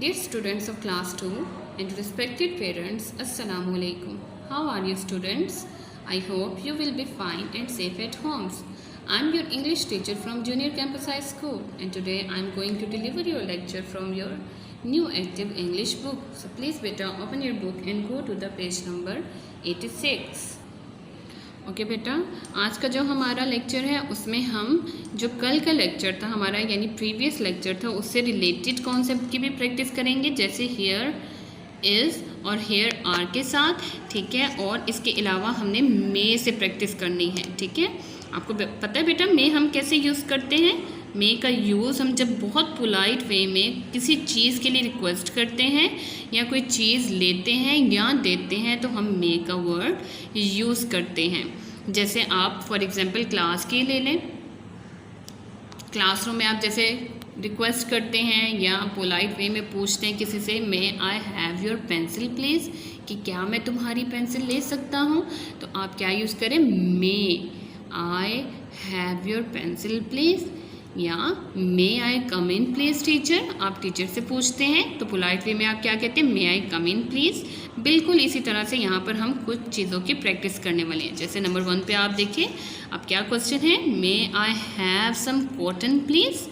Dear students of class 2 and respected parents, Assalamu alaikum. How are you students? I hope you will be fine and safe at homes. I am your English teacher from Junior Campus High School and today I am going to deliver your lecture from your new active English book. So please beta open your book and go to the page number 86. Okay बेटा, आज का जो हमारा lecture है उसमें हम जो कल का लेक्चर था हमारा यानी प्रीवियस लेक्चर था उससे रिलेटेड कॉन्सेप्ट की भी प्रैक्टिस करेंगे, जैसे हेयर इज़ और हेयर आर के साथ, ठीक है। और इसके अलावा हमने मे से प्रैक्टिस करनी है, ठीक है। आपको पता है बेटा मे हम कैसे यूज़ करते हैं? मे का यूज़ हम जब बहुत पोलाइट वे में किसी चीज़ के लिए रिक्वेस्ट करते हैं या कोई चीज़ लेते हैं या देते हैं तो हम मे का वर्ड यूज़ करते हैं। जैसे आप फॉर एग्जांपल क्लास के ले लें, क्लासरूम में आप जैसे रिक्वेस्ट करते हैं या पोलाइट वे में पूछते हैं किसी से, may I have your pencil please, कि क्या मैं तुम्हारी पेंसिल ले सकता हूँ, तो आप क्या यूज़ करें? May I have your pencil please, या may I come in please teacher. आप टीचर से पूछते हैं तो पोलाइट वे में आप क्या कहते हैं? May I come in please. बिल्कुल इसी तरह से यहाँ पर हम कुछ चीज़ों की प्रैक्टिस करने वाले हैं। जैसे नंबर 1 पे आप देखिए, अब क्या क्वेश्चन है? May I have some cotton please,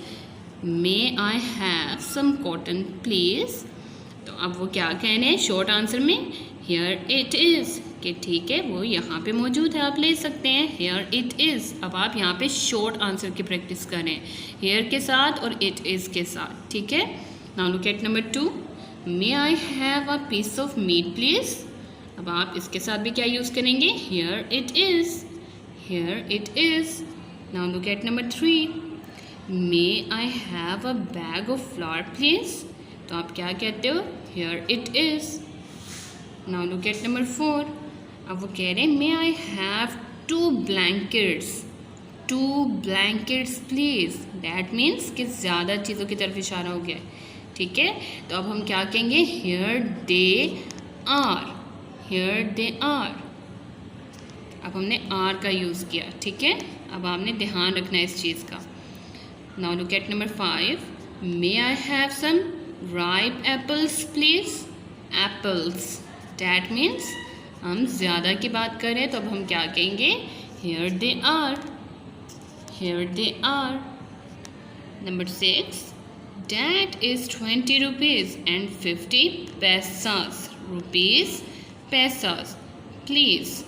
may I have some cotton please. तो अब वो क्या कह रहे हैं शॉर्ट आंसर में? हियर इट इज़, कि ठीक है वो यहाँ पे मौजूद है, आप ले सकते हैं। Here it is. अब आप यहाँ पे शॉर्ट आंसर की प्रैक्टिस करें हियर के साथ और इट इज़ के साथ, ठीक है। Now look at number 2, may I have a piece of meat please. अब आप इसके साथ भी क्या यूज़ करेंगे? Here it is, here it is. Now look at number 3, may I have a bag of flour please. तो आप क्या कहते हो? Here it is. Now look at number 4, अब वो कह रहे हैं may I have 2 blankets, 2 blankets please. That means कि ज़्यादा चीज़ों की तरफ इशारा हो गया है, ठीक है। तो अब हम क्या कहेंगे? Here they are, here they are. अब हमने आर का यूज़ किया, ठीक है। अब आपने ध्यान रखना है इस चीज़ का। Now look at number 5, may I have some ripe apples please. Apples that means हम ज़्यादा की बात करें तो अब हम क्या कहेंगे? Here they are, here they are. Number 6, that is 20 rupees and 50 paisas, rupees paisas please.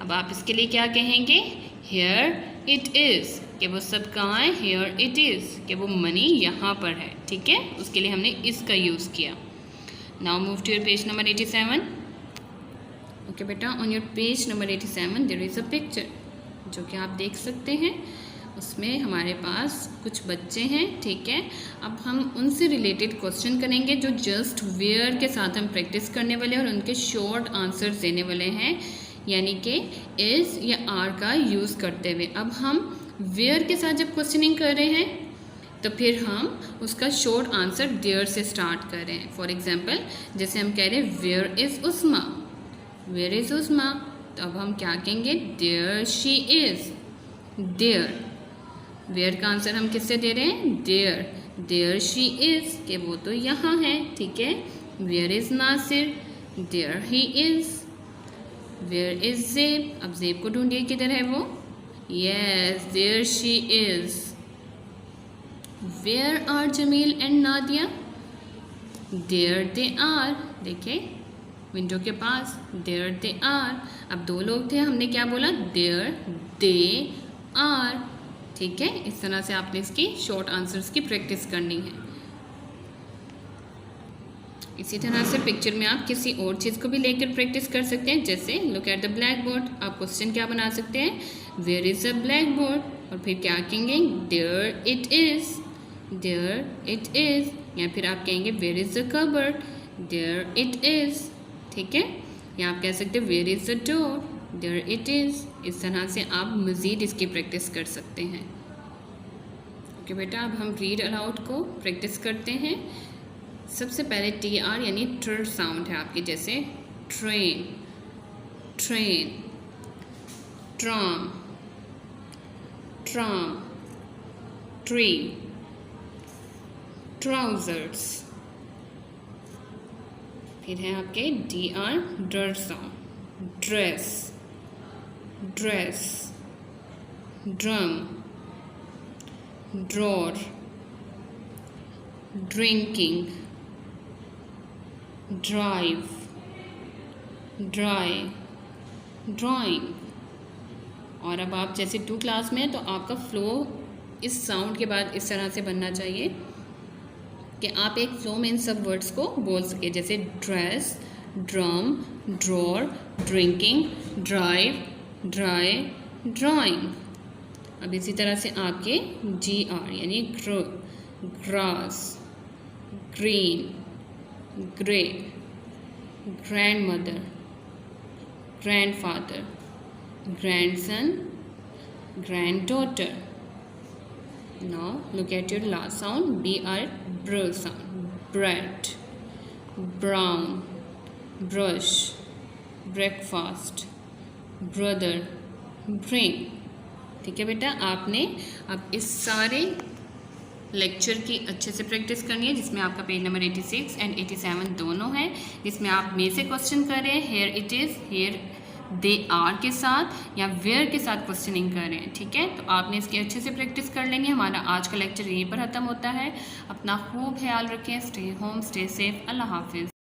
अब आप इसके लिए क्या कहेंगे? हियर इट इज़, कि वो सब कहाँ है? हियर इट इज़, कि वो मनी यहाँ पर है, ठीक है। उसके लिए हमने इसका यूज़ किया। Now move to your page number 87। Okay बेटा, on your page number 87 there is a picture, जो कि आप देख सकते हैं। उसमें हमारे पास कुछ बच्चे हैं, ठीक है। अब हम उनसे रिलेटेड क्वेश्चन करेंगे जो जस्ट वेयर के साथ हम प्रैक्टिस करने वाले हैं और उनके शॉर्ट आंसर्स देने वाले हैं, यानी कि इज़ या आर का यूज़ करते हुए। अब हम वेयर के साथ जब क्वेश्चनिंग कर रहे हैं तो फिर हम उसका शॉर्ट आंसर देयर से स्टार्ट कर रहे हैं। फॉर एग्जाम्पल जैसे हम कह रहे हैं where is Usma, where is Usma, तो अब हम क्या कहेंगे? There she is, there. Where का आंसर हम किससे दे रहे हैं? देयर, देयर शी इज़, कि वो तो यहाँ है, ठीक है। Where is Nasir, there he is. Where is Zeb, अब ज़ेब को ढूंढिए किधर है वो? Yes, there she is. Where are Jamil and Nadia? There they are, देखिए विंडो के पास, देयर दे आर। अब 2 लोग थे, हमने क्या बोला? देयर दे आर, ठीक है। इस तरह से आपने इसकी शॉर्ट आंसर्स की प्रैक्टिस करनी है। इसी तरह से पिक्चर में आप किसी और चीज़ को भी लेकर प्रैक्टिस कर सकते हैं, जैसे look at the black board. आप क्वेश्चन क्या बना सकते हैं? Where is a black board, और फिर क्या कहेंगे? There it is, there it is. या फिर आप कहेंगे where is the cupboard, there it is, ठीक है। या आप कह सकते हैं where is the door, there it is. इस तरह से आप मज़ीद इसकी प्रैक्टिस कर सकते हैं। ओके बेटा, अब हम रीड अलाउड को प्रैक्टिस करते हैं। सबसे पहले टी आर यानी ट्र साउंड है आपकी, जैसे train, train, tram, tram, tree, trousers, फिर है आपके DR ड्र sound, dress, dress, drum, drawer, drinking, drive, dry, drawing. और अब आप जैसे 2 क्लास में हैं तो आपका फ्लो इस साउंड के बाद इस तरह से बनना चाहिए कि आप एक फ्लो में इन सब वर्ड्स को बोल सके, जैसे dress, drum, drawer, drinking, drive, dry, drawing. अब इसी तरह से आपके GR यानी grass, green, grey, grandmother, grandfather, grandson, granddaughter. Now look at your last sound, BR, br sound, bread, brown, brush, breakfast, brother, bring। ठीक है बेटा, आपने अब इस सारे लेक्चर की अच्छे से प्रैक्टिस करनी है, जिसमें आपका पेज नंबर 86 एंड 87 दोनों है, जिसमें आप में से क्वेश्चन कर रहे हैं, here it is, here they are के साथ या वेयर के साथ क्वेश्चनिंग कर रहे हैं। ठीक है, तो आपने इसकी अच्छे से प्रैक्टिस कर लेंगे। हमारा आज का लेक्चर यहीं पर ख़त्म होता है। अपना खूब ख्याल रखें, स्टे होम, स्टे सेफ, अल्लाह हाफिज़।